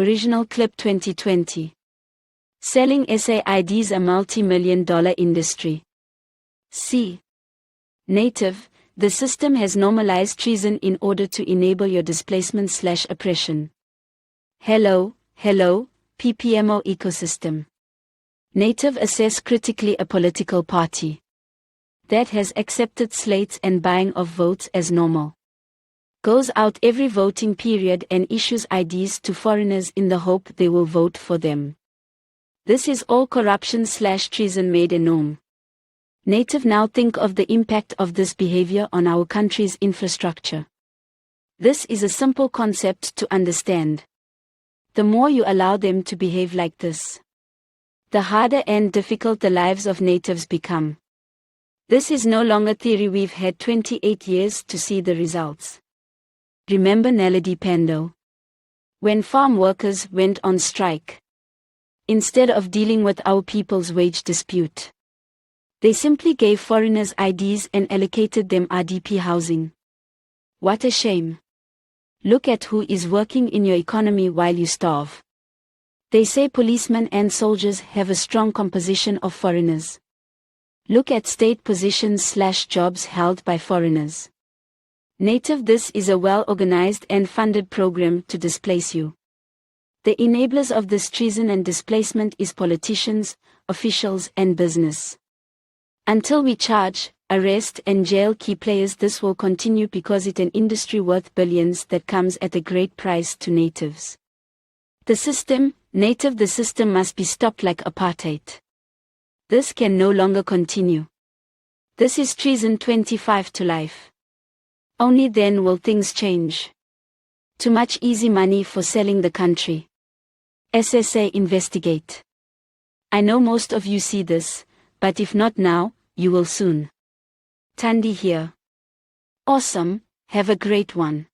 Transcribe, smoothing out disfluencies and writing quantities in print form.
Original clip 2020. Selling SAIDs a multi-million-dollar industry. C. Native, the system has normalized treason in order to enable your displacement/oppression. Hello, PPMO ecosystem. Native assess critically a political party that has accepted slates and buying of votes as normal. Goes out every voting period and issues IDs to foreigners in the hope they will vote for them. This is all corruption/treason made a norm. Native now think of the impact of this behavior on our country's infrastructure. This is a simple concept to understand. The more you allow them to behave like this, the harder and difficult the lives of natives become. This is no longer theory. We've had 28 years to see the results. Remember Naledi Pandor? When farm workers went on strike, instead of dealing with our people's wage dispute, they simply gave foreigners IDs and allocated them RDP housing. What a shame. Look at who is working in your economy while you starve. They say policemen and soldiers have a strong composition of foreigners. Look at state positions/jobs held by foreigners. Native, this is a well-organized and funded program to displace you. The enablers of this treason and displacement is politicians, officials and business. Until we charge, arrest and jail key players, this will continue because it's an industry worth billions that comes at a great price to natives. The system must be stopped like apartheid. This can no longer continue. This is treason 25 to life. Only then will things change. Too much easy money for selling the country. SSA investigate. I know most of you see this, but if not now, you will soon. Thandi here. Awesome, have a great one.